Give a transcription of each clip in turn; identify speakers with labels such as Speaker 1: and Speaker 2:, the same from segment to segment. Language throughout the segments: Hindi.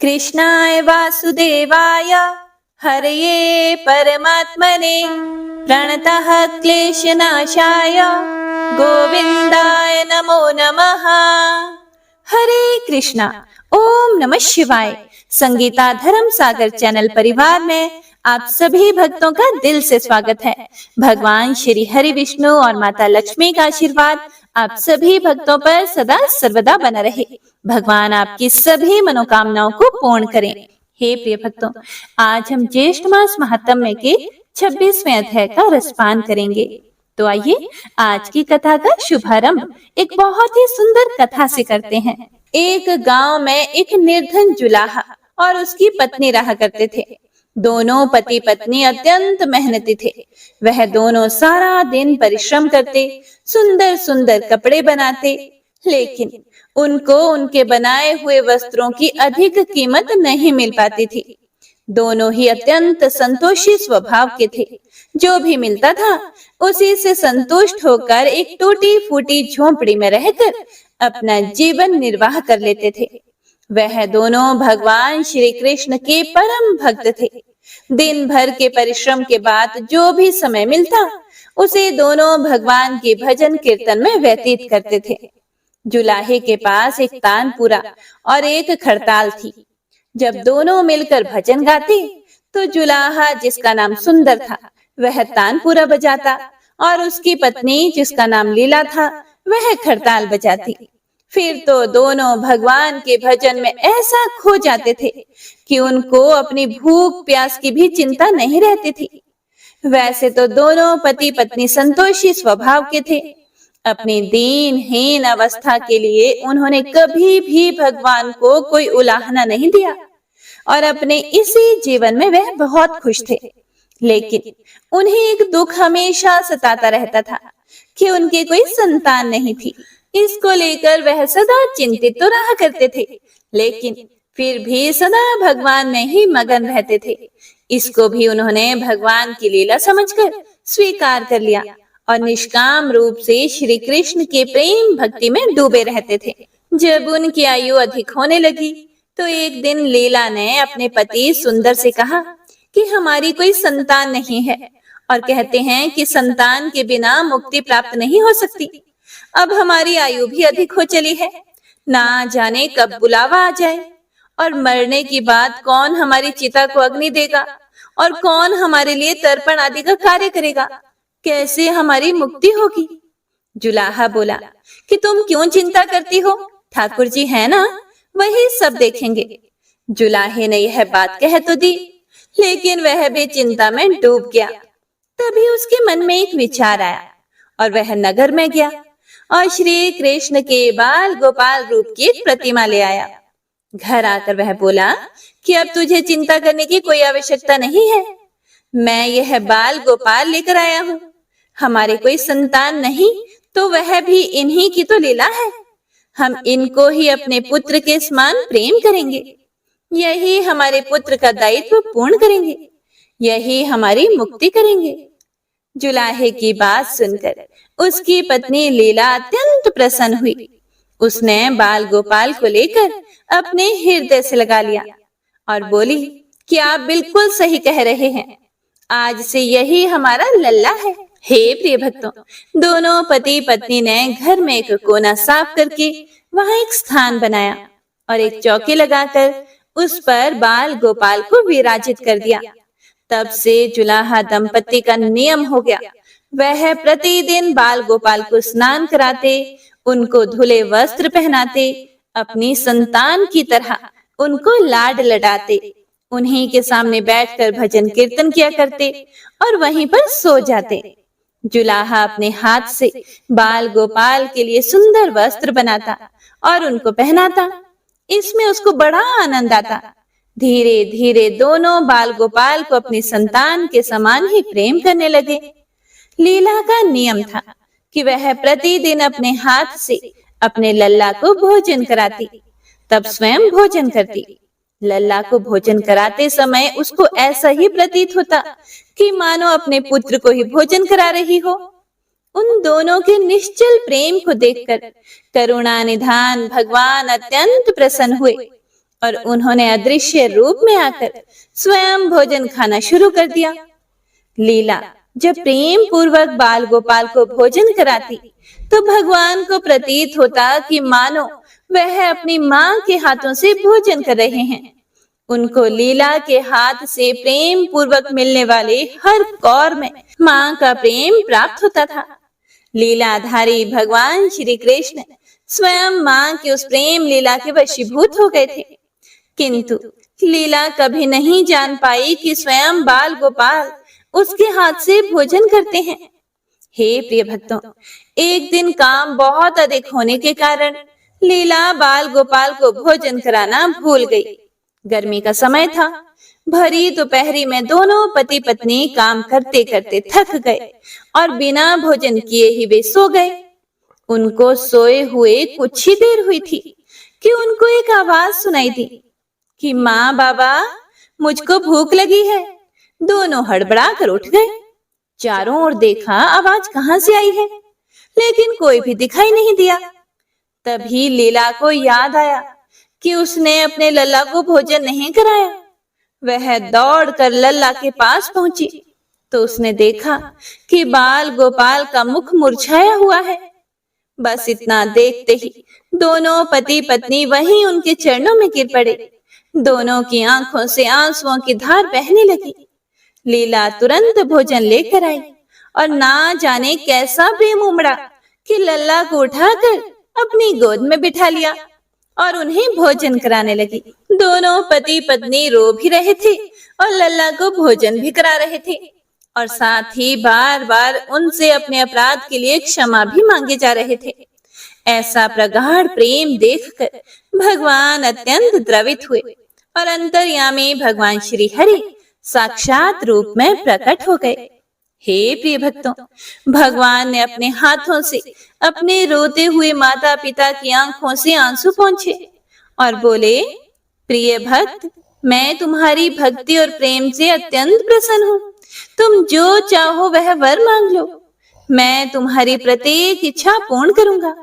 Speaker 1: कृष्णाय वासुदेवाय हरये परमात्मने प्रणतः क्लेशनाशाय गोविंदाय नमो नमः। हरे कृष्णा। ओम नमः शिवाय। संगीता धर्म सागर चैनल परिवार में आप सभी भक्तों का दिल से स्वागत है। भगवान श्री हरि विष्णु और माता लक्ष्मी का आशीर्वाद आप सभी भक्तों पर सदा सर्वदा बना रहे। भगवान आपकी सभी मनोकामनाओं को पूर्ण करें। हे प्रिय भक्तों, आज हम ज्येष्ठ मास महात्म्य के 26वें अध्याय का रसपान करेंगे। तो आइए आज की कथा का शुभारंभ एक बहुत ही सुंदर कथा से करते हैं। एक गांव में एक निर्धन जुलाहा और उसकी पत्नी रहा करते थे। दोनों पति पत्नी अत्यंत मेहनती थे। वह दोनों सारा दिन परिश्रम करते, सुंदर सुंदर कपड़े बनाते, लेकिन उनको उनके बनाए हुए वस्त्रों की अधिक कीमत नहीं मिल पाती थी। दोनों ही अत्यंत संतोषी स्वभाव के थे। जो भी मिलता था उसी से संतुष्ट होकर एक टूटी फूटी झोंपड़ी में रहकर अपना जीवन निर्वाह कर लेते थे। वह दोनों भगवान श्री कृष्ण के परम भक्त थे। दिन भर के परिश्रम के बाद जो भी समय मिलता उसे दोनों भगवान के भजन कीर्तन में व्यतीत करते थे। जुलाहे के पास एक तानपुरा और एक खड़ताल थी। जब दोनों मिलकर भजन गाते तो जुलाहा, जिसका नाम सुंदर था, वह तानपुरा बजाता और उसकी पत्नी, जिसका नाम लीला था, वह खड़ताल बजाती। फिर तो दोनों भगवान के भजन में ऐसा खो जाते थे कि उनको अपनी भूख प्यास की भी चिंता नहीं रहती थी। वैसे तो दोनों पति पत्नी संतोषी स्वभाव के थे। अपनी दीनहीन अवस्था के लिए उन्होंने कभी भी भगवान को कोई उलाहना नहीं दिया और अपने इसी जीवन में वह बहुत खुश थे। लेकिन उन्हें एक दुख हमेशा सताता रहता था कि उनकी कोई संतान नहीं थी। इसको लेकर वह सदा चिंतित तो रहा करते थे, लेकिन फिर भी सदा भगवान में ही मगन रहते थे। इसको भी उन्होंने भगवान की लीला समझकर स्वीकार कर लिया और निष्काम रूप से श्री कृष्ण के प्रेम भक्ति में डूबे रहते थे। जब उनकी आयु अधिक होने लगी तो एक दिन लीला ने अपने पति सुंदर से कहा कि हमारी कोई संतान नहीं है और कहते हैं कि संतान के बिना मुक्ति प्राप्त नहीं हो सकती। अब हमारी आयु भी अधिक हो चली है, ना जाने कब बुलावा आ जाए और मरने की बात कौन हमारी चिता को अग्नि देगा और कौन हमारे लिए तर्पण आदि का कार्य करेगा। कैसे हमारी मुक्ति होगी। जुलाहा बोला कि तुम क्यों चिंता करती हो, ठाकुर जी है ना, वही सब देखेंगे। जुलाहे ने यह बात कह तो दी, लेकिन वह भी चिंता में डूब गया। तभी उसके मन में एक विचार आया और वह नगर में गया और श्री कृष्ण के बाल गोपाल रूप की एक प्रतिमा ले आया। घर आकर वह बोला कि अब तुझे चिंता करने की कोई आवश्यकता नहीं है। मैं यह बाल गोपाल लेकर आया हूँ। हमारे कोई संतान नहीं तो वह भी इन्हीं की तो लीला है। हम इनको ही अपने पुत्र के समान प्रेम करेंगे। यही हमारे पुत्र का दायित्व पूर्ण करेंगे। यही हमारी मुक्ति करेंगे। जुलाहे की बात सुनकर उसकी पत्नी लीला अत्यंत प्रसन्न हुई। उसने बाल गोपाल को लेकर अपने हृदय से लगा लिया और बोली कि आप बिल्कुल सही कह रहे हैं। आज से यही हमारा लल्ला है। हे प्रिय भक्तों, दोनों पति पत्नी ने घर में एक कोना साफ करके वहां एक स्थान बनाया और एक चौकी लगाकर उस पर बाल गोपाल को विराजित कर दिया। तब से जुलाहा दंपति का नियम हो गया। वह प्रतिदिन बाल गोपाल को स्नान कराते, उनको धुले वस्त्र पहनाते, अपनी संतान की तरह उनको लाड लडाते, उन्हीं के सामने बैठकर भजन कीर्तन किया करते और वहीं पर सो जाते। जुलाहा अपने हाथ से बाल गोपाल के लिए सुंदर वस्त्र बनाता और उनको पहनाता। इसमें उसको बड़ा आनंद आता। धीरे धीरे दोनों बाल गोपाल को अपनी संतान के समान ही प्रेम करने लगे। लीला का नियम था कि वह प्रतिदिन अपने हाथ से अपने लल्ला को भोजन कराती, तब स्वयं भोजन करती। लल्ला को भोजन कराते समय उसको ऐसा ही प्रतीत होता कि मानो अपने पुत्र को ही भोजन करा रही हो। उन दोनों के निश्चल प्रेम को देखकर करुणा निधान भगवान अत्यंत प्रसन्न हुए और उन्होंने अदृश्य रूप में आकर स्वयं भोजन खाना शुरू कर दिया। लीला जब प्रेम पूर्वक बाल गोपाल को भोजन कराती तो भगवान को प्रतीत होता कि मानो वह अपनी माँ के हाथों से भोजन कर रहे हैं। उनको लीला के हाथ से प्रेम पूर्वक मिलने वाले हर कौर में माँ का प्रेम प्राप्त होता था। लीलाधारी भगवान श्री कृष्ण स्वयं माँ की उस प्रेम लीला के वशीभूत हो गए थे, किंतु लीला कभी नहीं जान पाई कि स्वयं बाल गोपाल उसके हाथ से भोजन करते हैं। हे प्रिय भक्तों, एक दिन काम बहुत अधिक होने के कारण लीला बाल गोपाल को भोजन कराना भूल गई। गर्मी का समय था। भरी दोपहरी में दोनों पति पत्नी काम करते करते थक गए और बिना भोजन किए ही वे सो गए। उनको सोए हुए कुछ ही देर हुई थी कि उनको एक आवाज सुनाई दी कि माँ बाबा, मुझको भूख लगी है। दोनों हड़बड़ा कर उठ गए। चारों ओर देखा आवाज कहां से आई है, लेकिन कोई भी दिखाई नहीं दिया। तभी लीला को याद आया कि उसने अपने लल्ला को भोजन नहीं कराया। वह दौड़कर लल्ला के पास पहुंची तो उसने देखा कि बाल गोपाल का मुख मुरझाया हुआ है। बस इतना देखते ही दोनों पति पत्नी वहीं उनके चरणों में गिर पड़े। दोनों की आंखों से आंसुओं की धार बहने लगी। लीला तुरंत भोजन लेकर आई और ना जाने कैसा प्रेम उमड़ा कि लल्ला को उठाकर अपनी गोद में बिठा लिया और उन्हें भोजन कराने लगी। दोनों पति पत्नी रो भी रहे थे और लल्ला को भोजन भी करा रहे थे और साथ ही बार बार उनसे अपने अपराध के लिए क्षमा भी मांगे जा रहे थे। ऐसा प्रगाढ़ प्रेम देखकर भगवान अत्यंत द्रवित हुए और अंतर्यामी भगवान श्री हरि साक्षात रूप में प्रकट हो गए। हे प्रिय भक्तों, भगवान ने अपने हाथों से अपने रोते हुए माता पिता की आंखों से आंसू पोंछे और बोले, प्रिय भक्त, मैं तुम्हारी भक्ति और प्रेम से अत्यंत प्रसन्न हूँ। तुम जो चाहो वह वर मांग लो, मैं तुम्हारी प्रत्येक इच्छा पूर्ण करूंगा।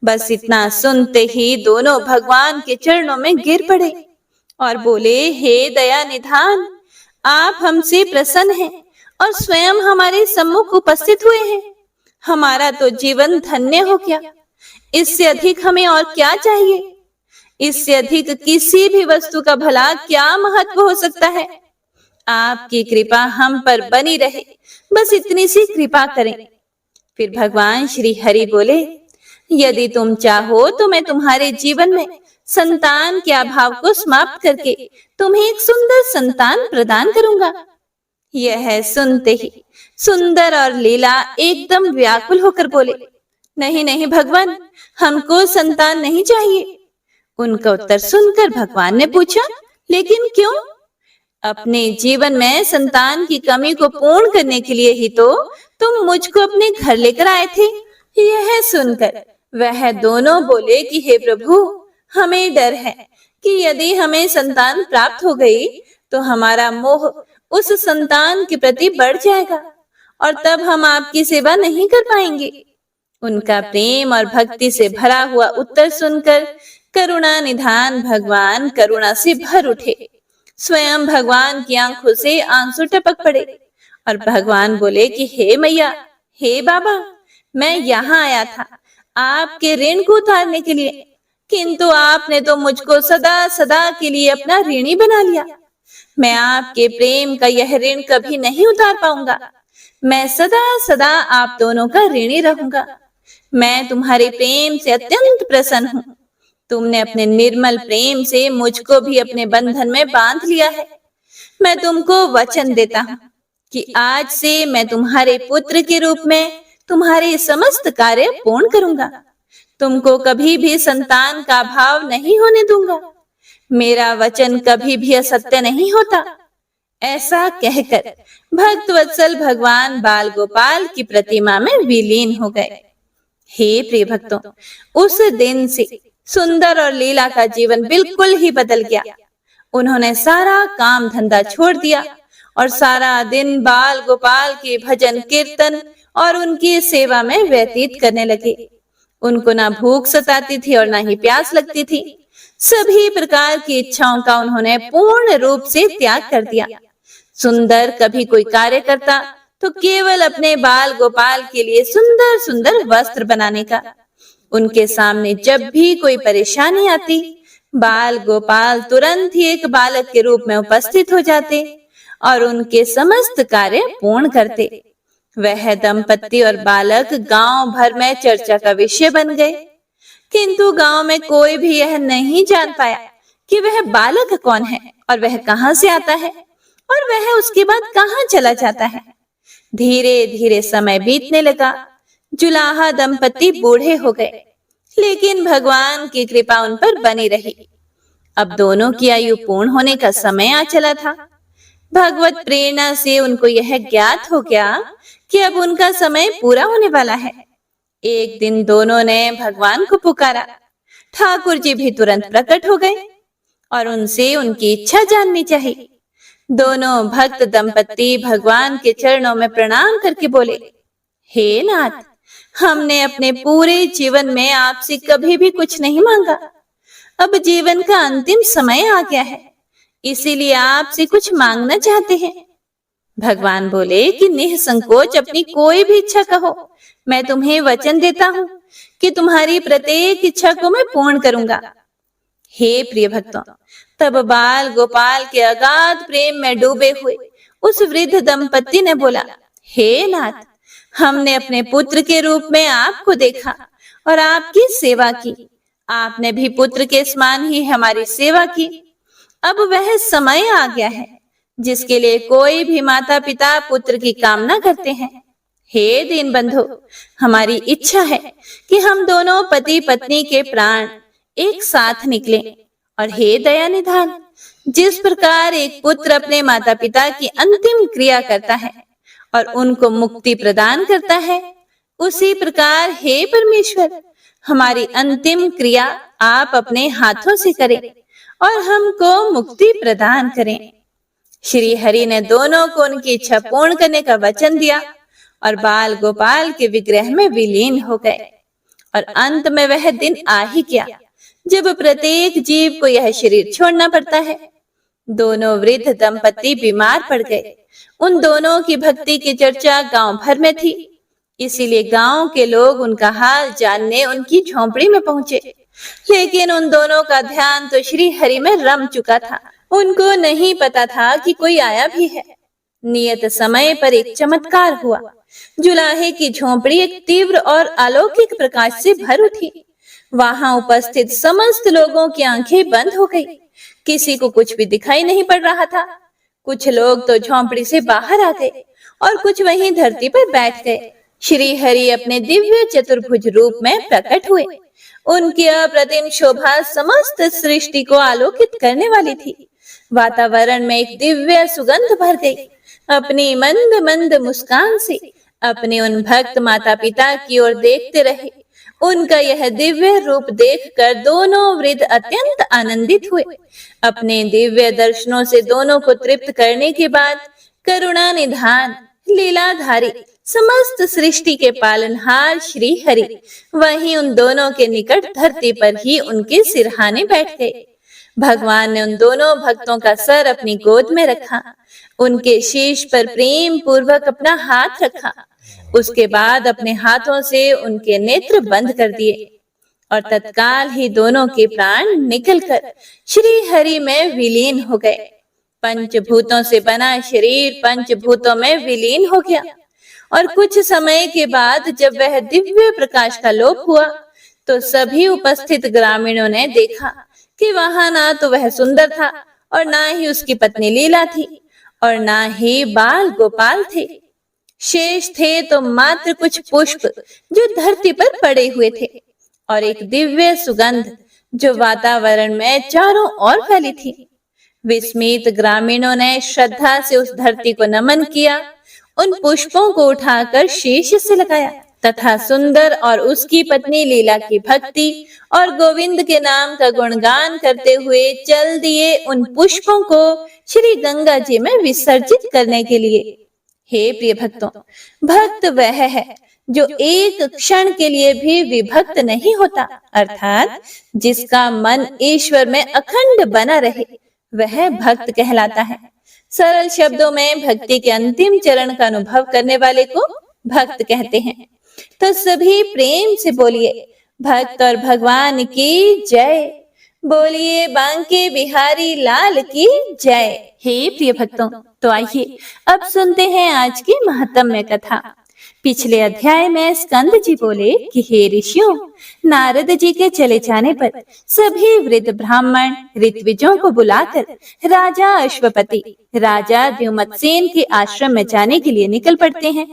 Speaker 1: बस इतना सुनते ही दोनों भगवान के चरणों में गिर पड़े और बोले, हे दया निधान, आप हमसे प्रसन्न हैं और स्वयं हमारे सम्मुख उपस्थित हुए हैं। हमारा तो जीवन धन्य हो गया। इससे अधिक हमें और क्या चाहिए? इससे अधिक किसी भी वस्तु का भला क्या महत्व हो सकता है? आपकी कृपा हम पर बनी रहे, बस इतनी सी कृपा करें। फिर भगवान श्री हरि बोले, यदि तुम चाहो तो मैं तुम्हारे जीवन में संतान के अभाव को समाप्त करके तुम्हें एक सुंदर संतान प्रदान करूंगा। यह सुनते ही सुंदर और लीला एकदम व्याकुल होकर बोले, नहीं नहीं भगवान, हमको संतान नहीं चाहिए। उनका उत्तर सुनकर भगवान ने पूछा, लेकिन क्यों? अपने जीवन में संतान की कमी को पूर्ण करने के लिए ही तो तुम मुझको अपने घर लेकर आए थे। यह सुनकर वह दोनों बोले कि हे प्रभु, हमें डर है कि यदि हमें संतान प्राप्त हो गई तो हमारा मोह उस संतान के प्रति बढ़ जाएगा और तब हम आपकी सेवा नहीं कर पाएंगे। उनका प्रेम और भक्ति से भरा हुआ उत्तर सुनकर करुणा निधान भगवान करुणा से भर उठे। स्वयं भगवान की आंखों से आंसू टपक पड़े और भगवान बोले कि हे मैया, हे बाबा, मैं यहाँ आया था आपके ऋण को उतारने के लिए, किंतु आपने तो मुझको सदा सदा के लिए अपना ऋणी बना लिया। मैं आपके प्रेम का यह ऋण कभी नहीं उतार पाऊंगा। मैं सदा सदा आप दोनों का ऋणी रहूंगा। मैं तुम्हारे प्रेम से अत्यंत प्रसन्न हूँ। तुमने अपने निर्मल प्रेम से मुझको भी अपने बंधन में बांध लिया है। मैं तुमको वचन देता हूँ कि आज से मैं तुम्हारे पुत्र के रूप में तुम्हारे समस्त कार्य पूर्ण करूंगा। तुमको कभी भी संतान का अभाव नहीं होने दूंगा। मेरा वचन कभी भी असत्य नहीं होता। ऐसा कहकर भक्त वत्सल भगवान बाल गोपाल की प्रतिमा में विलीन हो गए। हे प्रिय भक्तों, उस दिन से सुंदर और लीला का जीवन बिल्कुल ही बदल गया। उन्होंने सारा काम धंधा छोड़ दिया और सारा दिन बाल गोपाल के भजन कीर्तन और उनकी सेवा में व्यतीत करने लगे। उनको ना भूख सताती थी और ना ही प्यास लगती थी। सभी प्रकार की इच्छाओं का उन्होंने पूर्ण रूप से त्याग कर दिया। सुंदर कभी कोई कार्य करता तो केवल अपने बाल गोपाल के लिए सुंदर सुंदर वस्त्र बनाने का। उनके सामने जब भी कोई परेशानी आती, बाल गोपाल तुरंत ही एक बालक के रूप में उपस्थित हो जाते और उनके समस्त कार्य पूर्ण करते। वह दंपति और बालक गांव भर में चर्चा का विषय बन गए, किंतु गांव में कोई भी यह नहीं जान पाया कि वह बालक कौन है और वह कहां से आता है और वह उसके बाद कहां चला जाता है। धीरे धीरे समय बीतने लगा। जुलाहा दंपति बूढ़े हो गए, लेकिन भगवान की कृपा उन पर बनी रही। अब दोनों की आयु पूर्ण होने का समय आ चला था। भगवत प्रेरणा से उनको यह ज्ञात हो गया कि अब उनका समय पूरा होने वाला है। एक दिन दोनों ने भगवान को पुकारा। ठाकुर जी भी तुरंत प्रकट हो गए और उनसे उनकी इच्छा जाननी चाहिए। दोनों भक्त दंपति भगवान के चरणों में प्रणाम करके बोले, हे नाथ, हमने अपने पूरे जीवन में आपसे कभी भी कुछ नहीं मांगा। अब जीवन का अंतिम समय आ गया है, इसीलिए आपसे कुछ मांगना चाहते हैं। भगवान बोले कि निसंकोच अपनी कोई भी इच्छा कहो, मैं तुम्हें वचन देता हूँ कि तुम्हारी प्रत्येक इच्छा को मैं पूर्ण करूंगा। हे प्रिय भक्तों, तब बाल गोपाल के अगाध प्रेम में डूबे हुए उस वृद्ध दंपति ने बोला, हे नाथ, हमने अपने पुत्र के रूप में आपको देखा और आपकी सेवा की। आपने भी पुत्र के समान ही हमारी सेवा की। अब वह समय आ गया है जिसके लिए कोई भी माता पिता पुत्र की कामना करते हैं। हे दीन बंधु, हमारी इच्छा है कि हम दोनों पति पत्नी के प्राण एक साथ निकले। और हे दया निधान, जिस प्रकार एक पुत्र अपने माता पिता की अंतिम क्रिया करता है और उनको मुक्ति प्रदान करता है, उसी प्रकार हे परमेश्वर, हमारी अंतिम क्रिया आप अपने हाथों से करें और हमको मुक्ति प्रदान करें। श्री हरि ने दोनों को उनकी इच्छा पूर्ण करने का वचन दिया और बाल गोपाल के विग्रह में विलीन हो गए। और अंत में वह दिन आ ही गया जब प्रत्येक जीव को यह शरीर छोड़ना पड़ता है। दोनों वृद्ध दंपति बीमार पड़ गए। उन दोनों की भक्ति की चर्चा गांव भर में थी, इसीलिए गांव के लोग उनका हाल जानने उनकी झोंपड़ी में पहुंचे। लेकिन उन दोनों का ध्यान तो श्री हरि में रम चुका था। उनको नहीं पता था कि कोई आया भी है। नियत समय पर एक चमत्कार हुआ। जुलाहे की झोंपड़ी एक तीव्र और अलौकिक प्रकाश से भर उठी। वहां उपस्थित समस्त लोगों की आंखें बंद हो गई। किसी को कुछ भी दिखाई नहीं पड़ रहा था। कुछ लोग तो झोंपड़ी से बाहर आ गए और कुछ वहीं धरती पर बैठ गए। श्री हरि अपने दिव्य चतुर्भुज रूप में प्रकट हुए। उनकी अप्रतिम शोभा समस्त सृष्टि को आलोकित करने वाली थी। वातावरण में एक दिव्य सुगंध भर गई। अपनी मंद मंद मुस्कान से अपने उन भक्त माता पिता की ओर देखते रहे। उनका यह दिव्य रूप देखकर दोनों वृद्ध अत्यंत आनंदित हुए। अपने दिव्य दर्शनों से दोनों को तृप्त करने के बाद करुणा निधान लीलाधारी समस्त सृष्टि के पालनहार श्री हरि वहीं उन दोनों के निकट धरती पर ही उनके सिरहाने बैठ गए। भगवान ने उन दोनों भक्तों का सर अपनी गोद में रखा, उनके शीश पर प्रेम पूर्वक अपना हाथ रखा। उसके बाद अपने हाथों से उनके नेत्र बंद कर दिए और तत्काल ही दोनों के प्राण निकलकर श्री हरि में विलीन हो गए। पंचभूतों से बना शरीर पंचभूतों में विलीन हो गया और कुछ समय के बाद जब वह दिव्य प्रकाश का लोप हुआ तो सभी उपस्थित ग्रामीणों ने देखा कि वहां ना तो वह सुंदर था और ना ही उसकी पत्नी लीला थी और ना ही बाल गोपाल थे। शेष थे तो मात्र कुछ पुष्प जो धरती पर पड़े हुए थे और एक दिव्य सुगंध जो वातावरण में चारों ओर फैली थी। विस्मित ग्रामीणों ने श्रद्धा से उस धरती को नमन किया, उन पुष्पों को उठाकर शीश से लगाया तथा सुंदर और उसकी पत्नी लीला की भक्ति और गोविंद के नाम का गुणगान करते हुए चल दिए उन पुष्पों को श्री गंगा जी में विसर्जित करने के लिए। हे प्रिय भक्तों, भक्त वह है जो एक क्षण के लिए भी विभक्त नहीं होता, अर्थात जिसका मन ईश्वर में अखंड बना रहे, वह भक्त कहलाता है। सरल शब्दों में भक्ति के अंतिम चरण का अनुभव करने वाले को भक्त कहते हैं। तो सभी प्रेम से बोलिए, भक्त और भगवान की जय। बोलिए बांके बिहारी लाल की जय। हे प्रिय भक्तों, तो आइए अब सुनते हैं आज की महात्म्य कथा। पिछले अध्याय में स्कंद जी बोले कि हे ऋषियों, नारद जी के चले जाने पर सभी वृद्ध ब्राह्मण ऋत्विजों को बुलाकर राजा अश्वपति राजा द्युमत्सेन के आश्रम में जाने के लिए निकल पड़ते हैं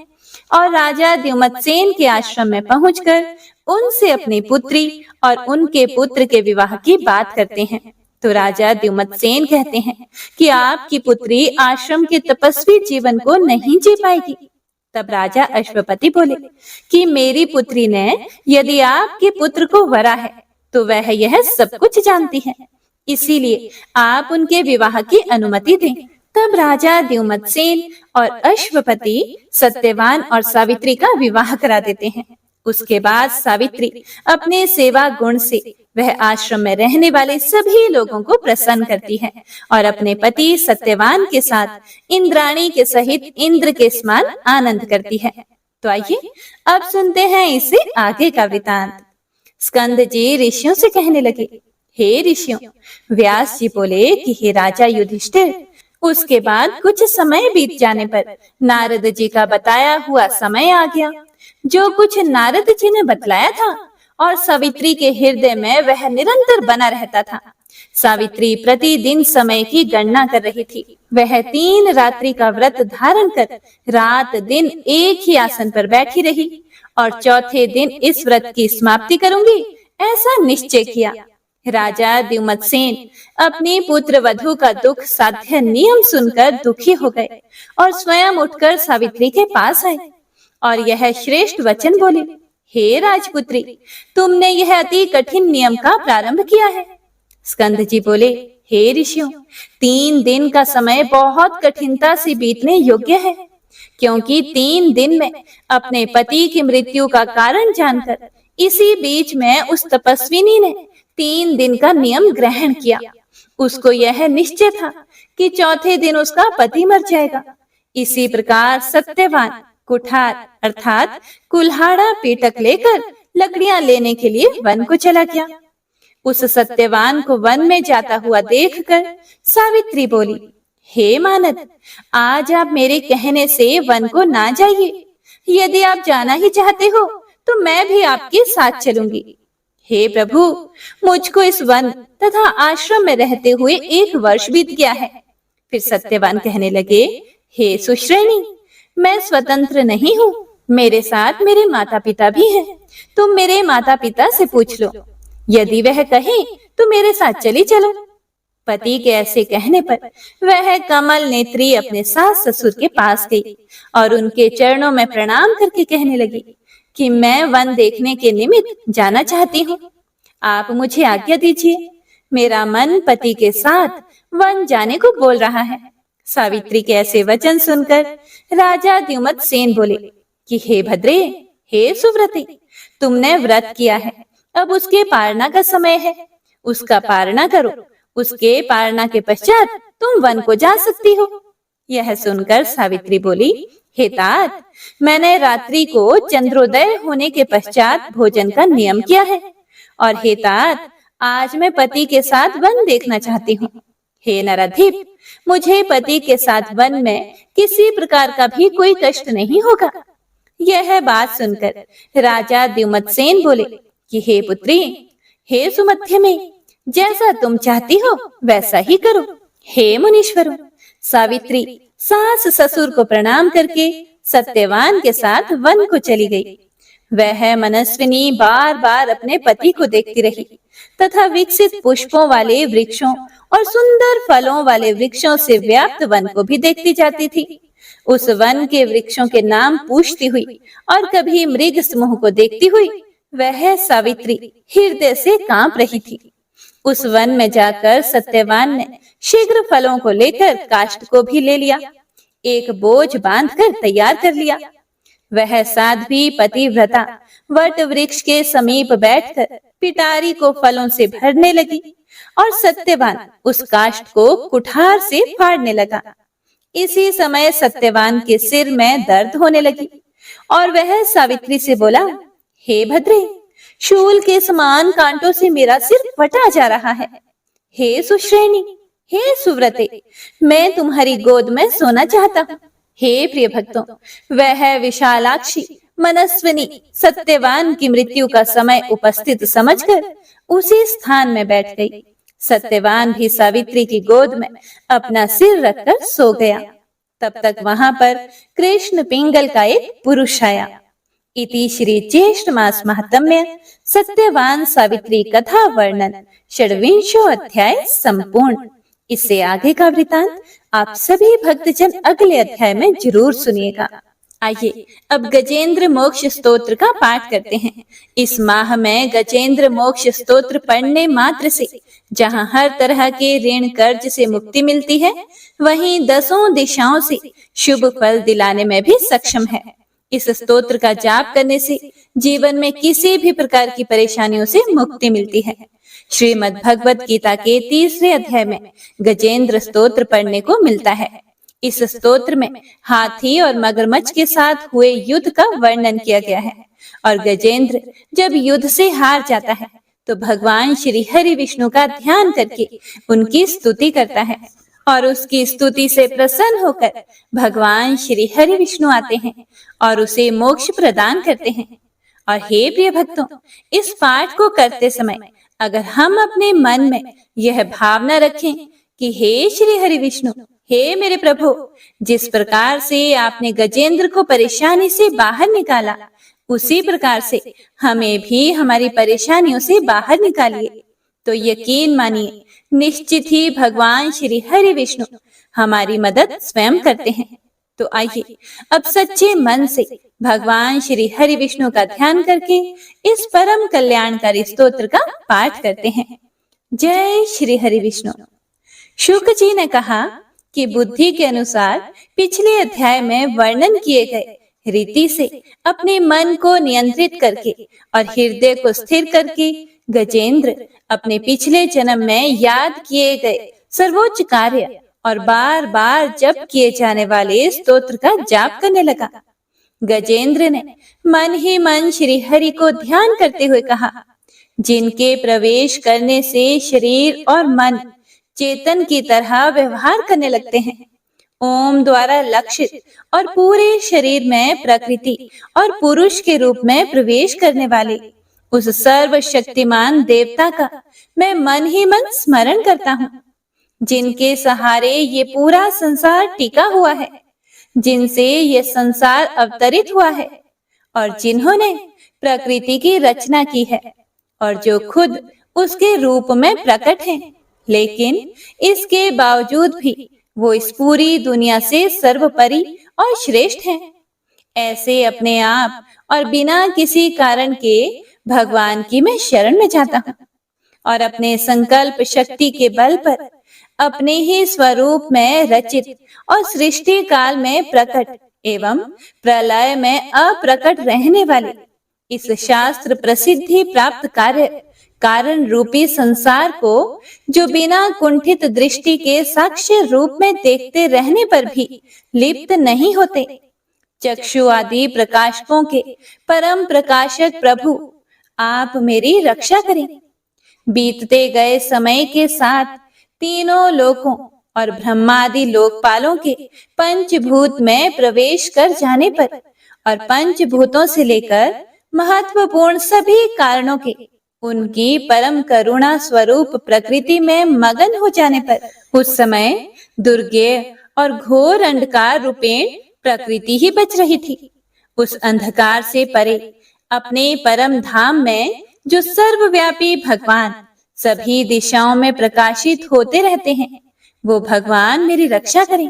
Speaker 1: और राजा द्युमत्सेन के आश्रम में पहुंचकर उनसे अपनी पुत्री और उनके पुत्र के विवाह की बात करते हैं। तो राजा द्युमत्सेन कहते हैं कि आपकी पुत्री आश्रम के तपस्वी जीवन को नहीं जी पाएगी। तब राजा अश्वपति बोले कि मेरी पुत्री ने यदि आपके पुत्र को वरा है तो वह यह सब कुछ जानती है, इसीलिए आप उनके विवाह की अनुमति दें। तब राजा द्युमत्सेन और अश्वपति सत्यवान और सावित्री का विवाह करा देते हैं। उसके बाद सावित्री अपने सेवा गुण से वह आश्रम में रहने वाले सभी लोगों को प्रसन्न करती है और अपने पति सत्यवान के साथ इंद्राणी के सहित इंद्र के समान आनंद करती है। तो आइए अब सुनते हैं इसे आगे का वृतांत। स्कंद जी ऋषियों से कहने लगे, हे ऋषियों, व्यास जी बोले कि हे राजा युधिष्ठिर, उसके बाद कुछ समय बीत जाने पर नारद जी का बताया हुआ समय आ गया। जो कुछ नारद जी ने बतलाया था और सावित्री के हृदय में वह निरंतर बना रहता था। सावित्री प्रतिदिन समय की गणना कर रही थी। वह 3 रात्रि का व्रत धारण कर रात दिन एक ही आसन पर बैठी रही और चौथे दिन इस व्रत की समाप्ति करूंगी, ऐसा निश्चय किया। राजा द्युमत्सेन अपनी पुत्र वधू का दुख साध्य नियम सुनकर दुखी हो गए और स्वयं उठकर सावित्री के पास आए और यह श्रेष्ठ वचन बोले, हे राजपुत्री, तुमने यह अति कठिन नियम का प्रारंभ किया है। स्कंद जी बोले, हे ऋषियों, 3 दिन का समय बहुत कठिनता से बीतने योग्य है, क्योंकि 3 दिन में अपने पति की मृत्यु का कारण जानकर इसी बीच में उस तपस्विनी ने 3 दिन का नियम ग्रहण किया। उसको यह निश्चय था कि चौथे दिन उसका पति मर जाएगा। इसी प्रकार सत्यवान कुठार अर्थात कुल्हाड़ा पीटक लेकर लकड़ियां लेने के लिए वन को चला गया। उस सत्यवान को वन में जाता हुआ देखकर सावित्री बोली, हे मानद, आज आप मेरे कहने से वन को ना जाइए। यदि आप जाना ही चाहते हो तो मैं भी आपके साथ चलूंगी। हे प्रभु, मुझको इस वन तथा आश्रम में रहते हुए 1 वर्ष बीत गया है। फिर सत्यवान कहने लगे, हे सुश्रेणी, मैं स्वतंत्र नहीं हूँ, मेरे साथ मेरे माता पिता भी हैं। तुम मेरे माता पिता से पूछ लो, यदि वह कहे तो मेरे साथ चली चलो। पति के ऐसे कहने पर वह कमल नेत्री अपने सास ससुर के पास गई और उनके चरणों में प्रणाम करके कहने लगी कि मैं वन देखने के निमित्त जाना चाहती हूँ। आप मुझे आज्ञा दीजिए। मेरा मन पति के साथ वन जाने को बोल रहा है। सावित्री के ऐसे वचन सुनकर राजा द्युमत्सेन बोले कि हे भद्रे, हे सुव्रते, तुमने व्रत किया है, अब उसके पारणा का समय है, उसका पारणा करो। उसके पारणा के पश्चात तुम वन को जा सकती हो। यह सुनकर सावित्री बोली, हे तात, मैंने रात्रि को चंद्रोदय होने के पश्चात भोजन का नियम किया है और हे तात, आज मैं पति के साथ वन देखना चाहती हूँ। हे नराधिप, मुझे पति के साथ वन में किसी प्रकार का भी कोई कष्ट नहीं होगा। यह बात सुनकर राजा द्युमत्सेन बोले कि हे पुत्री, हे सुमध्य में, जैसा तुम चाहती हो वैसा ही करो। हे मुनीश्वरों, सावित्री सास ससुर को प्रणाम करके सत्यवान के साथ वन को चली गई। वह मनस्विनी बार बार अपने पति को देखती रही तथा विकसित पुष्पों वाले वृक्षों और सुंदर फलों वाले वृक्षों से व्याप्त वन को भी देखती जाती थी। उस वन के वृक्षों के नाम पूछती हुई और कभी मृग समूह को देखती हुई वह सावित्री हृदय से कांप रही थी। उस वन में जाकर सत्यवान ने शीघ्र फलों को लेकर काष्ठ को भी ले लिया। एक बोझ बांधकर तैयार कर लिया। वह साध्वी पतिव्रता वट वृक्ष के समीप बैठकर पिटारी को फलों से भरने लगी और सत्यवान उस काष्ठ को कुठार से फाड़ने लगा। इसी समय सत्यवान के सिर में दर्द होने लगी और वह सावित्री से बोला, हे भद्रे, शूल के समान कांटों से मेरा सिर फटा जा रहा है। हे सुश्रेणी, हे सुव्रते, मैं तुम्हारी गोद में सोना चाहता हूँ। हे प्रिय भक्तों, वह विशालाक्षी मनस्विनी सत्यवान की मृत्यु का समय उपस्थित समझकर उसी स्थान में बैठ गई। सत्यवान भी सावित्री की गोद में अपना सिर रखकर सो गया। तब तक वहां पर कृष्ण पिंगल का एक पुरुष आया। इति श्री ज्येष्ठ मास महात्म्य सत्यवान सावित्री कथा वर्णन षड्विंशो अध्याय संपूर्ण। इससे आगे का वृतांत आप सभी भक्तजन अगले अध्याय में जरूर सुनिएगा। आइए अब गजेंद्र मोक्ष स्तोत्र का पाठ करते हैं। इस माह में गजेंद्र मोक्ष स्तोत्र पढ़ने मात्र से जहां हर तरह के ऋण कर्ज से मुक्ति मिलती है, वहीं 10 दिशाओं से शुभ फल दिलाने में भी सक्षम है। इस स्तोत्र का जाप करने से जीवन में किसी भी प्रकार की परेशानियों से मुक्ति मिलती है। श्रीमद् भगवत गीता के 3रे अध्याय में गजेंद्र स्तोत्र पढ़ने को मिलता है। इस स्तोत्र में हाथी और मगरमच्छ के साथ हुए युद्ध का वर्णन किया गया है और गजेंद्र जब युद्ध से हार जाता है तो भगवान श्री हरि विष्णु का ध्यान करके उनकी स्तुति करता है और उसकी स्तुति से प्रसन्न होकर भगवान श्री हरि विष्णु आते हैं और उसे मोक्ष प्रदान करते हैं। और हे प्रिय भक्तों, इस पाठ को करते समय अगर हम अपने मन में यह भावना रखें कि हे श्री हरि विष्णु, हे मेरे प्रभु, जिस प्रकार से आपने गजेंद्र को परेशानी से बाहर निकाला, उसी प्रकार से हमें भी हमारी परेशानियों से बाहर निकालिए, तो यकीन मानिए निश्चित ही भगवान श्री हरि विष्णु हमारी मदद स्वयं करते हैं। तो आइए अब सच्चे मन से भगवान श्री हरि विष्णु का ध्यान करके इस परम कल्याणकारी स्तोत्र का पाठ करते हैं। जय श्री हरि विष्णु। शुक जी ने कहा कि बुद्धि के अनुसार पिछले अध्याय में वर्णन किए गए रीति से अपने मन को नियंत्रित करके और हृदय को स्थिर करके गजेंद्र अपने पिछले जन्म में याद किए गए सर्वोच्च कार्य और बार बार जप किए जाने वाले स्तोत्र का जाप करने लगा। गजेंद्र ने मन ही मन श्री हरि को ध्यान करते हुए कहा, जिनके प्रवेश करने से शरीर और मन चेतन की तरह व्यवहार करने लगते हैं, ओम द्वारा लक्षित और पूरे शरीर में प्रकृति और पुरुष के रूप में प्रवेश करने वाले उस सर्वशक्तिमान देवता का मैं मन ही मन स्मरण करता हूँ, जिनके सहारे ये पूरा संसार टिका हुआ है, जिनसे ये संसार अवतरित हुआ है और जिन्होंने प्रकृति की रचना की है और जो खुद उसके रूप में प्रकट हैं, लेकिन इसके बावजूद भी वो इस पूरी दुनिया से सर्वोपरि और श्रेष्ठ हैं। ऐसे अपने आप और बिना किसी कारण के भगवान की मैं शरण में जाता हूँ और अपने संकल्प शक्ति के बल पर अपने ही स्वरूप में रचित और सृष्टि काल में प्रकट एवं प्रलय में अप्रकट रहने वाले इस शास्त्र प्रसिद्धि प्राप्त कार्य कारण रूपी संसार को, जो बिना कुंठित दृष्टि के साक्ष्य रूप में देखते रहने पर भी लिप्त नहीं होते, चक्षु आदि प्रकाशकों के परम प्रकाशक प्रभु, आप मेरी रक्षा करें। बीतते गए समय के साथ तीनों लोकों और ब्रह्मादि लोकपालों के पंचभूत में प्रवेश कर जाने पर और पंचभूतों से लेकर महत्वपूर्ण सभी कारणों के उनकी परम करुणा स्वरूप प्रकृति में मगन हो जाने पर, उस समय दुर्गेय और घोर अंधकार रूपेण प्रकृति ही बच रही थी। उस अंधकार से परे अपने परम धाम में जो सर्वव्यापी भगवान सभी दिशाओं में प्रकाशित होते रहते हैं, वो भगवान मेरी रक्षा करें।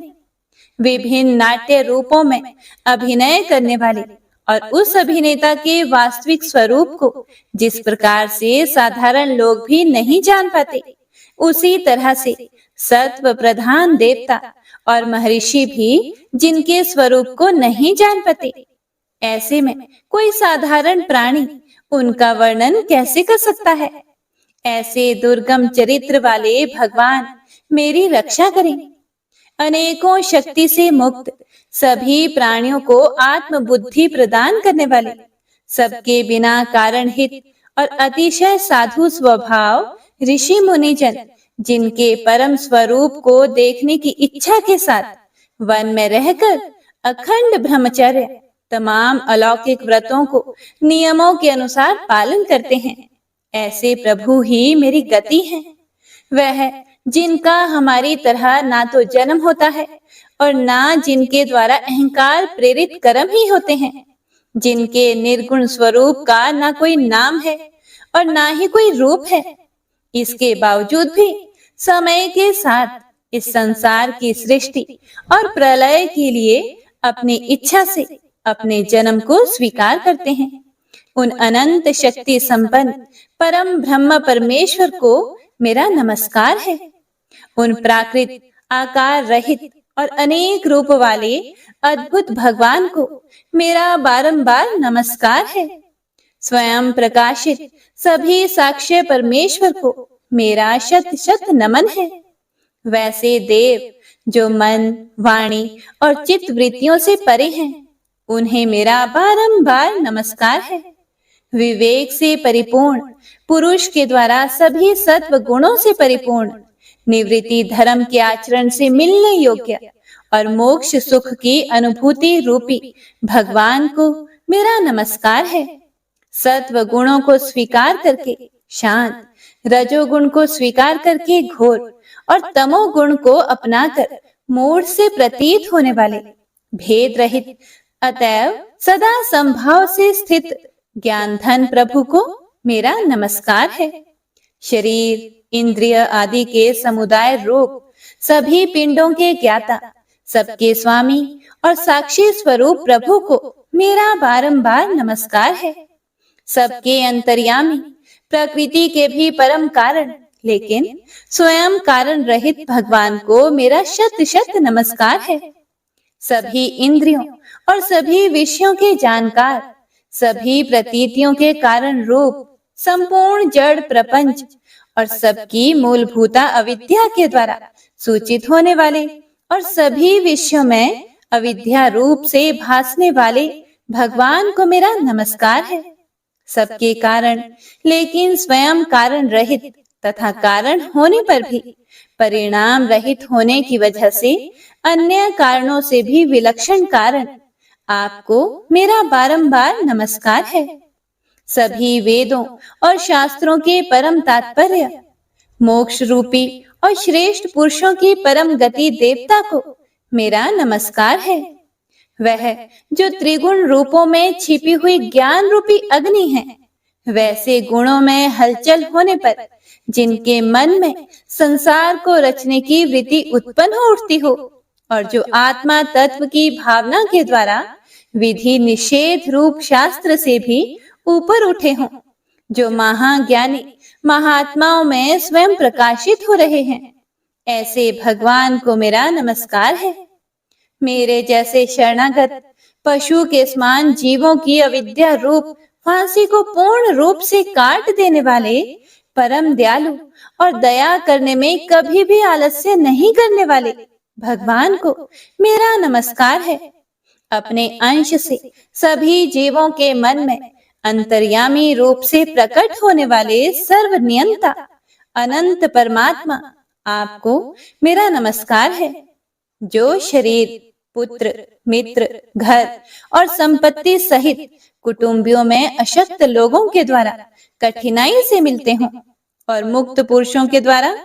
Speaker 1: विभिन्न नाट्य रूपों में अभिनय करने वाले और उस अभिनेता के वास्तविक स्वरूप को जिस प्रकार से साधारण लोग भी नहीं जान पाते, उसी तरह से सत्व प्रधान देवता और महर्षि भी जिनके स्वरूप को नहीं जान पाते, ऐसे में कोई साधारण प्राणी उनका वर्णन कैसे कर सकता है। ऐसे दुर्गम चरित्र वाले भगवान मेरी रक्षा करें। अनेकों शक्ति से मुक्त, सभी प्राणियों को आत्म बुद्धि प्रदान करने वाले, सबके बिना कारण हित और अतिशय साधु स्वभाव ऋषि मुनिजन, जिनके परम स्वरूप को देखने की इच्छा के साथ वन में रहकर अखंड ब्रह्मचर्य तमाम अलौकिक व्रतों को नियमों के अनुसार पालन करते हैं, ऐसे प्रभु ही मेरी गति हैं। वह जिनका हमारी तरह ना तो जन्म होता है और ना जिनके द्वारा अहंकार प्रेरित कर्म ही होते हैं, जिनके निर्गुण स्वरूप का ना कोई नाम है और ना ही कोई रूप है, इसके बावजूद भी समय के साथ इस संसार की सृष्टि और प्रलय के लिए अपनी इच्छा से अपने जन्म को स्वीकार करते हैं। उन अनंत शक्ति संपन्न परम ब्रह्म परमेश्वर को मेरा नमस्कार है। उन प्राकृत आकार रहित और अनेक रूप वाले अद्भुत भगवान को मेरा बारंबार नमस्कार है। स्वयं प्रकाशित सभी साक्ष्य परमेश्वर को मेरा शत शत नमन है। वैसे देव जो मन, वाणी और चित्त वृत्तियों से परे हैं, उन्हें मेरा बारंबार नमस्कार है। विवेक से परिपूर्ण पुरुष के द्वारा सभी सत्व गुणों से परिपूर्ण, निवृत्ति धर्म के आचरण से मिलने योग्य और मोक्ष सुख की अनुभूति रूपी भगवान को मेरा नमस्कार है। सत्व गुणों को स्वीकार करके शांत, रजोगुण को स्वीकार करके घोर और तमोगुण को अपनाकर मूढ़ से प्रतीत होने वाले, भेद रहित अतएव सदा संभाव से स्थित ज्ञान धन प्रभु को मेरा नमस्कार है। शरीर, इंद्रिय आदि के समुदाय रूप सभी पिंडों के ज्ञाता, सबके स्वामी और साक्षी स्वरूप प्रभु को मेरा बारंबार नमस्कार है। सबके अंतर्यामी, प्रकृति के भी परम कारण लेकिन स्वयं कारण रहित भगवान को मेरा शत शत नमस्कार है। सभी इंद्रियों और सभी विषयों के जानकार, सभी प्रतीतियों के कारण रूप संपूर्ण जड़ प्रपंच और सबकी मूलभूता अविद्या के द्वारा सूचित होने वाले और सभी विषयों में अविद्या रूप से भासने वाले भगवान को मेरा नमस्कार है। सबके कारण लेकिन स्वयं कारण रहित तथा कारण होने पर भी परिणाम रहित होने की वजह से अन्य कारणों से भी विलक्षण कारण आपको मेरा बारंबार नमस्कार है। सभी वेदों और शास्त्रों के परम तात्पर्य, मोक्ष रूपी और श्रेष्ठ पुरुषों की परम गति देवता को मेरा नमस्कार है। वह जो त्रिगुण रूपों में छिपी हुई ज्ञान रूपी अग्नि है, वैसे गुणों में हलचल होने पर जिनके मन में संसार को रचने की वृत्ति उत्पन्न हो उठती हो और जो आत्मा तत्व की भावना के द्वारा विधि निषेध रूप शास्त्र से भी ऊपर उठे हों, जो महाज्ञानी महात्माओं में स्वयं प्रकाशित हो रहे हैं, ऐसे भगवान को मेरा नमस्कार है। मेरे जैसे शरणागत पशु के समान जीवों की अविद्या रूप फांसी को पूर्ण रूप से काट देने वाले, परम दयालु और दया करने में कभी भी आलस्य नहीं करने वाले भगवान को मेरा नमस्कार है। अपने अंश से सभी जीवों के मन में अंतर्यामी रूप से प्रकट होने वाले सर्वनियंता अनंत परमात्मा आपको मेरा नमस्कार है। जो शरीर, पुत्र, मित्र, घर और संपत्ति सहित कुटुंबियों में अशक्त लोगों के द्वारा कठिनाई से मिलते हों और मुक्त पुरुषों के द्वारा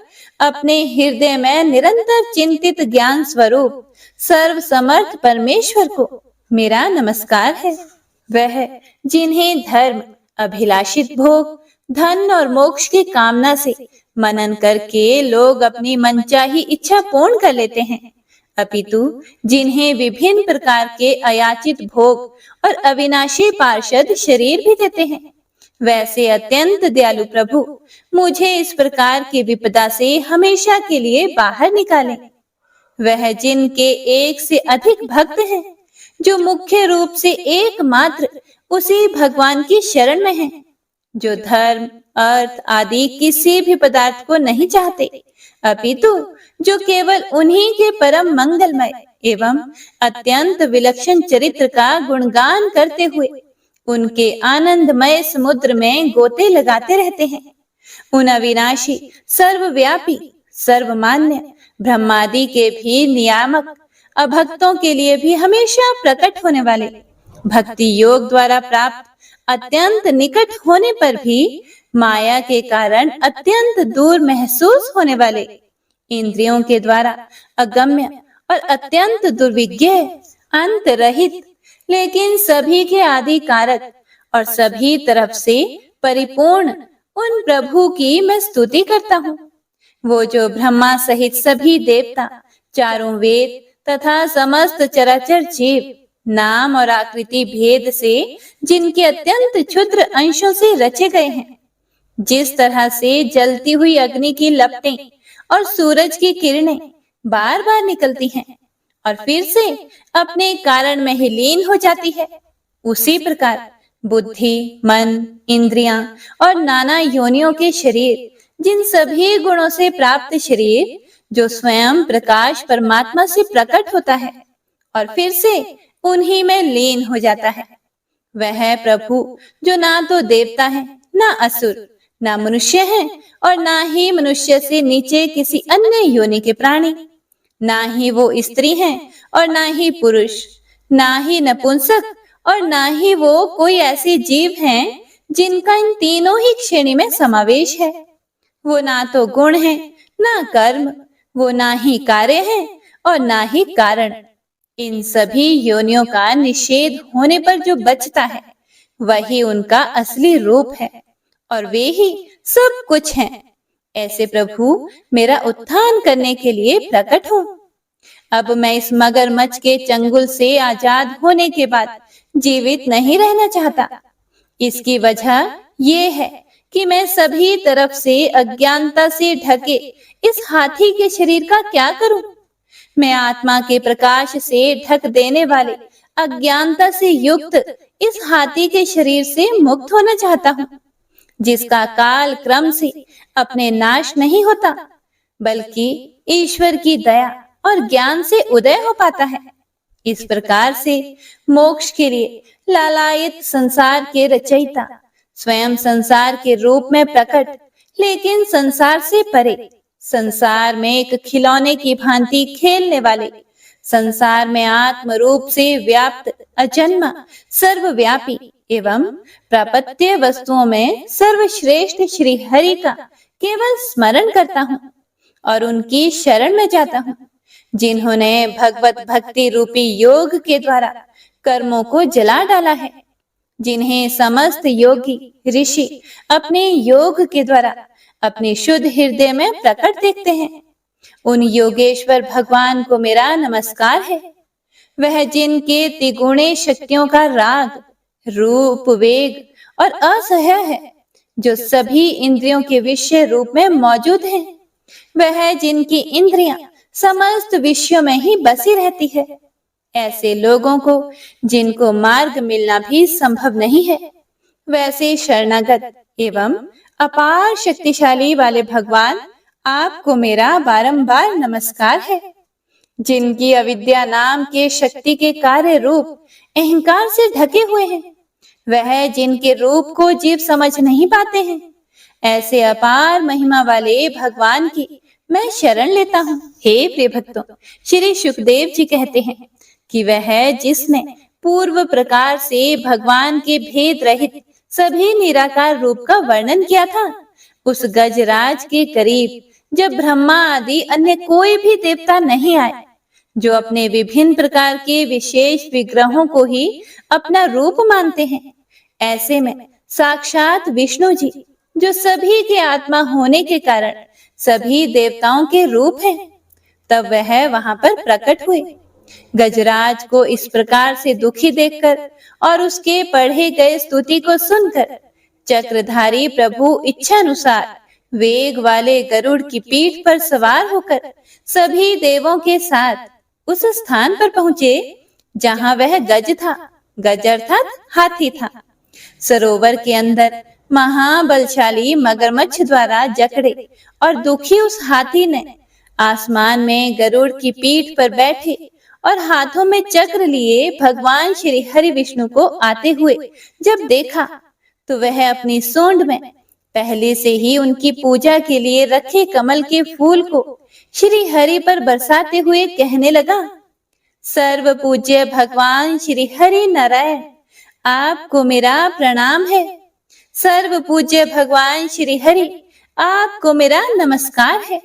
Speaker 1: अपने हृदय में निरंतर चिंतित ज्ञान स्वरूप सर्व समर्थ परमेश्वर को मेरा नमस्कार है। वह जिन्हें धर्म, अभिलाषित भोग, धन और मोक्ष की कामना से मनन करके लोग अपनी मनचाही इच्छा पूर्ण कर लेते हैं, अपितु जिन्हें विभिन्न प्रकार के अयाचित भोग और अविनाशी पार्षद शरीर भी देते हैं, वैसे अत्यंत दयालु प्रभु मुझे इस प्रकार की विपदा से हमेशा के लिए बाहर निकालें। वह जिनके एक से अधिक भक्त हैं, जो मुख्य रूप से एकमात्र उसी भगवान की शरण में हैं, जो धर्म, अर्थ आदि किसी भी पदार्थ को नहीं चाहते, अपितु जो केवल उन्हीं के परम मंगलमय एवं अत्यंत विलक्षण चरित्र का गुणगान करते हुए उनके आनंदमय समुद्र में गोते लगाते रहते हैं। उन अविनाशी, सर्वव्यापी, सर्वमान्य ब्रह्मादि के भी नियामक, अभक्तों के लिए भी हमेशा प्रकट होने वाले, भक्ति योग द्वारा प्राप्त अत्यंत निकट होने पर भी माया के कारण अत्यंत दूर महसूस होने वाले, इंद्रियों के द्वारा अगम्य और अत्यंत दुर्विज्ञ, अंत रहित, लेकिन सभी के आदि कारक और सभी तरफ से परिपूर्ण उन प्रभु की मैं स्तुति करता हूँ। वो जो ब्रह्मा सहित सभी देवता, चारों वेद तथा समस्त चराचर जीव नाम और आकृति भेद से जिनके अत्यंत क्षुद्र अंशों से रचे गए हैं, जिस तरह से जलती हुई अग्नि की लपटें और सूरज की किरणें बार बार निकलती हैं और फिर से अपने कारण में ही लीन हो जाती है, उसी प्रकार बुद्धि, मन, इंद्रियां और नाना योनियों के शरीर, जिन सभी गुणों से प्राप्त शरीर जो स्वयं प्रकाश परमात्मा से प्रकट होता है और फिर से उन्हीं में लीन हो जाता है, वह प्रभु जो ना तो देवता है, ना असुर, ना मनुष्य है और ना ही मनुष्य से नीचे किसी अन्य योनि के प्राणी, ना ही वो स्त्री हैं और ना ही पुरुष, ना ही नपुंसक और ना ही वो कोई ऐसे जीव हैं जिनका इन तीनों ही श्रेणी में समावेश है। वो ना तो गुण है, ना कर्म, वो ना ही कार्य है और ना ही कारण। इन सभी योनियों का निषेध होने पर जो बचता है वही उनका असली रूप है और वे ही सब कुछ हैं। ऐसे प्रभु मेरा उत्थान करने के लिए प्रकट हो। अब मैं इस मगरमच्छ के चंगुल से आजाद होने के बाद जीवित नहीं रहना चाहता। इसकी वजह ये है कि मैं सभी तरफ से अज्ञानता से ढके इस हाथी के शरीर का क्या करूं? मैं आत्मा के प्रकाश से ढक देने वाले अज्ञानता से युक्त इस हाथी के शरीर से मुक्त होना चाहता हूँ, जिसका काल क्रम से अपने नाश नहीं होता, बल्कि ईश्वर की दया और ज्ञान से उदय हो पाता है। इस प्रकार से मोक्ष के लिए लालायित संसार के रचयिता स्वयं संसार के रूप में प्रकट, लेकिन संसार से परे, संसार में एक खिलौने की भांति खेलने वाले, संसार में आत्म रूप से व्याप्त अजन्मा, सर्वव्यापी एवं प्रापत्य वस्तुओं में सर्वश्रेष्ठ श्री हरि का केवल स्मरण करता हूँ और उनकी शरण में जाता हूँ, जिन्होंने भगवत भक्ति रूपी योग के द्वारा कर्मों को जला डाला है, जिन्हें समस्त योगी ऋषि अपने योग के द्वारा अपने शुद्ध हृदय में प्रकट देखते हैं। उन योगेश्वर भगवान को मेरा नमस्कार है। वह जिनके त्रिगुणे शक्तियों का राग, रूप, वेग और असह्य है, जो सभी इंद्रियों के विषय रूप में मौजूद है। वह जिनकी इंद्रियां समस्त विषयों में ही बसी रहती है। ऐसे लोगों को जिनको मार्ग मिलना भी संभव नहीं है, वैसे शरणागत एवं अपार शक्तिशाली वाले भगवान आपको मेरा बारंबार नमस्कार है। जिनकी अविद्या नाम के शक्ति के कार्य रूप अहंकार से ढके हुए हैं, वह जिनके रूप को जीव समझ नहीं पाते हैं, ऐसे अपार महिमा वाले भगवान की मैं शरण लेता हूँ। हे प्रिय भक्तों, श्री सुखदेव जी कहते हैं कि वह जिसने पूर्व प्रकार से भगवान के भेद रहित सभी निराकार रूप का वर्णन किया था, उस गजराज के करीब जब ब्रह्मा आदि अन्य कोई भी देवता नहीं आए, जो अपने विभिन्न प्रकार के विशेष विग्रहों को ही अपना रूप मानते हैं, ऐसे में साक्षात विष्णु जी, जो सभी के आत्मा होने के कारण सभी देवताओं के रूप हैं, तब वह वहां पर प्रकट हुए। गजराज को इस प्रकार से दुखी देखकर और उसके पढ़े गए स्तुति को सुनकर चक्रधारी प्रभु इच्छानुसार वेग वाले गरुड़ की पीठ पर सवार होकर सभी देवों के साथ उस स्थान पर पहुंचे जहां वह गज था। गज अर्थात हाथी था। सरोवर के अंदर महाबलशाली मगरमच्छ द्वारा जकड़े और दुखी उस हाथी ने आसमान में गरुड़ की पीठ पर बैठे और हाथों में चक्र लिए भगवान श्री हरि विष्णु को आते हुए जब देखा तो वह अपनी सूंड में पहले से ही उनकी पूजा के लिए रखे कमल के फूल को श्री हरि पर बरसाते हुए कहने लगा, सर्व पूज्य भगवान श्री हरि नारायण, आपको मेरा प्रणाम है। सर्व पूज्य भगवान श्री हरि, आपको मेरा नमस्कार है।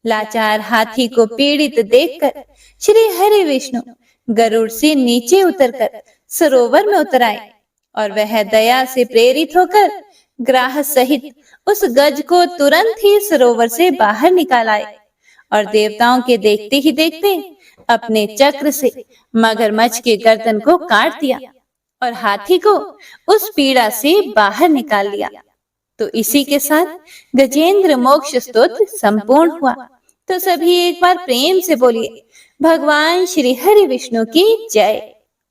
Speaker 1: लाचार हाथी को पीड़ित देखकर श्री हरि विष्णु गरुड़ से नीचे उतरकर सरोवर में उतर आए और वह दया से प्रेरित होकर ग्राह सहित उस गज को तुरंत ही सरोवर से बाहर निकाल आए और देवताओं के देखते ही देखते अपने चक्र से मगरमच्छ के गर्दन को काट दिया और हाथी को उस पीड़ा से बाहर निकाल लिया। तो इसी के साथ गजेंद्र मोक्ष स्तोत्र संपूर्ण हुआ। तो सभी एक बार प्रेम से बोलिए, भगवान श्री हरि विष्णु की जय।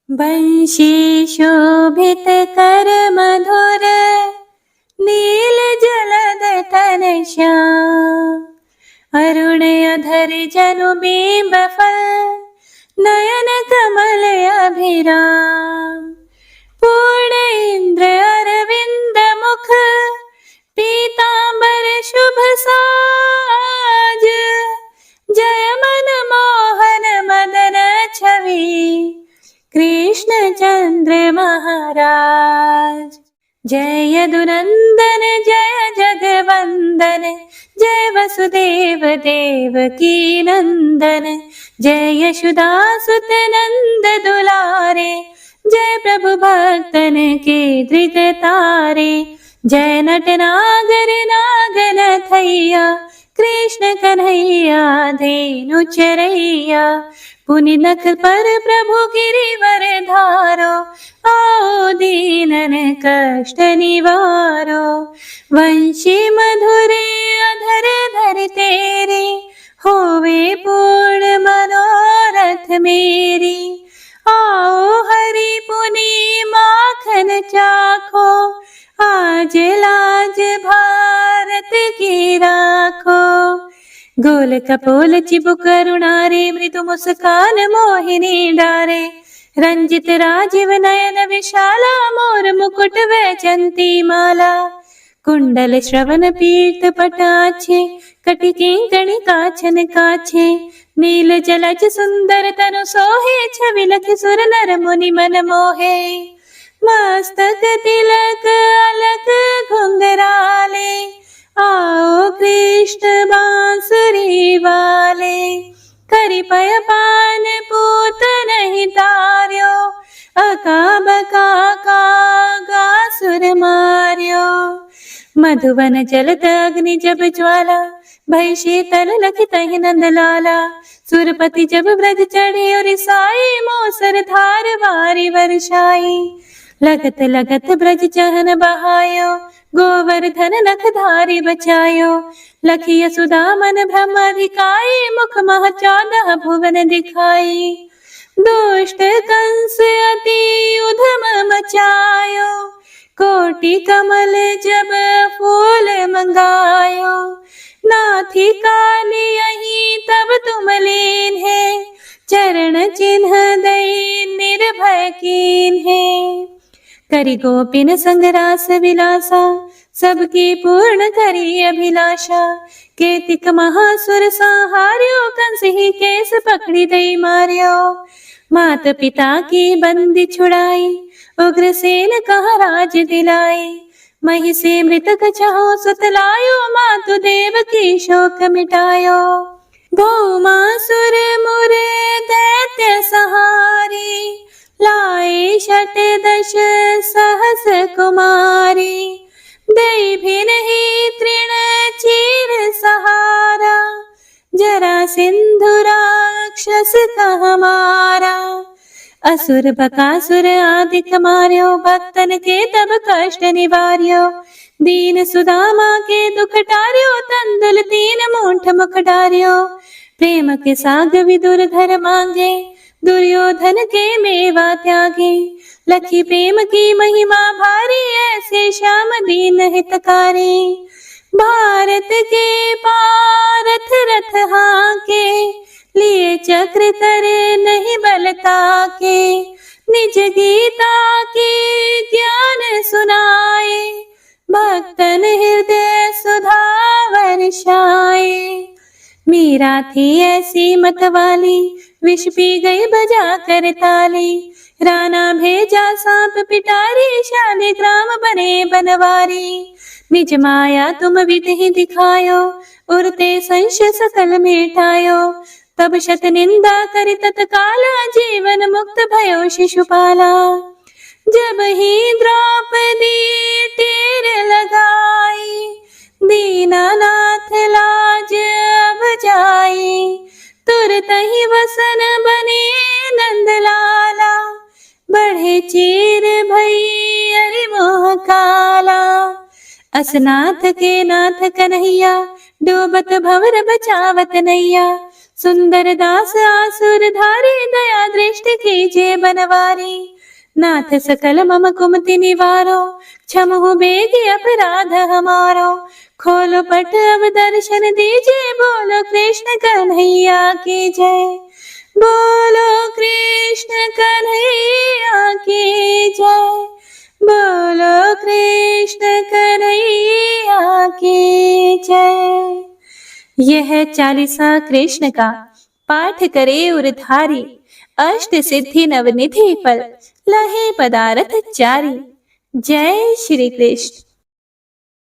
Speaker 1: बंशी शोभित कर मधुर नील जलद तन श्याम, अरुण अधर जनु बिंब फल नयन कमल अभिराम, पूर्ण इंद्र अरविंद मुख पीतांबर शुभ साज, जय मन मोहन मदन छवि कृष्ण चंद्र महाराज। जय यदुनंदन जय जगवंदन, जय वसुदेव देवकी नंदन, जय यशोदासुत नंद दुलारे, जय प्रभु भक्तन के धृत तारे, जय नटनागर नागन थैया कृष्ण कन्हैया धेनु चरैया, पुनि नख पर प्रभु गिरिवर धारो, आओ दीनन कष्ट निवारो, वंशी मधुरे अधर धर तेरे, होवे पूर्ण मनोरथ मेरी, आओ हरि पुनि माखन चाखो, आज लाज भारत की राखो, गोल कपोल चिबुक करुणारे, मृदु मुस्कान मोहिनी डारे, रंजित राजीव नयन विशाला, मोर मुकुट वैजंती माला, कुंडल श्रवण पीत पटाछे, कटि किंकणी काछन काछे, नील जलज सुंदर तनु सोहे, छवि लखि सुर नर मुनि मन मोहे, मस्तक तिलक अलक घुंघराले, आओ कृष्ण बांसुरी वाले, करि पय पान पूत नहीं तार्यो, अका बका का सुर मार्यो, मधुवन जलत अग्नि जब ज्वाला, भय शीतल लखि तहि नंद लाला, सुरपति जब ब्रज चढ़े और साई, मोसर धार वारी वर्षाई, लगत लगत ब्रज चहन बहायो, गोवर्धन नख धारी बचायो, लखी यशोदा मन ब्रह्माधिकाई, मुख मह 14 भुवन दिखाई, दुष्ट कंस अति उधम मचायो, कोटि कमल जब फूल मंगायो, नाथी काली यही तब तुम लीन है, चरण चिन्ह दई निर्भय कीन है, करि गोपिन संग रास विलासा, सबकी पूर्ण करी अभिलाषा, केतिक महासुर संहार्यो, कंस ही केस पकड़ी दई मार्यो, मात पिता की बंदी छुड़ाई, उग्रसेन कहा राज दिलाई, मही से मृतक छहो सुतलायो, मातु देव की शोक मिटायो, भौमासुर मुरे दैत्य सहारी, लाए 68 सहस कुमारी, दई भी नहीं तृण चीर सहारा, जरा सिंधु राक्षस का हमारा, असुर बकासुर आदिक मार्यो, भक्तन के तब कष्ट निवार्यो। दीन सुदामा के दुख टार्यो, तंदुल 3 मूठ मुख डार्यो। प्रेम के साग विदुर घर मांगे, दुर्योधन के मेवा त्यागे। लखी प्रेम की महिमा भारी, ऐसे श्याम दीन हितकारी। भारत के पारथ रथ हाके, लिए चक्र करे नहीं बलता के। निज गीता के ज्ञान सुनाए, भक्तन हृदय सुधा वर्षाए। मीरा थी ऐसी मतवाली, विष पी गई बजा कर ताली। राणा भेजा सांप पिटारी, शालिग्राम बने बनवारी। निज माया तुम विधि दिखायो, उरते संशय सकल मिटायो। तब शत निंदा करि तत्काला, जीवन मुक्त भयो शिशुपाला। जब ही द्रौपदी तीर लगाई, दीनानाथ लाज अब जाई। तुरत ही वसन बने नंदलाला, बढ़े चीर भई अरि मोह काला। असनाथ के नाथ कन्हैया, डूबत भंवर बचावत नैया। सुंदर दास आसुर धारी, दया दृष्टि कीजिए बनवारी। नाथ सकल मम कुमति निवारो, क्षमहु बेगी अपराध हमारो। खोलो पट अब दर्शन दीजिए, बोलो कृष्ण कन्हैया की जय। बोलो कृष्ण कन्हैया की जय। बोलो कृष्ण कन्हैया की जय। यह चालीसा कृष्ण का पाठ करे उरधारी, अष्ट सिद्धि नवनिधि फल लहे पदारथ चारी। जय श्री कृष्ण।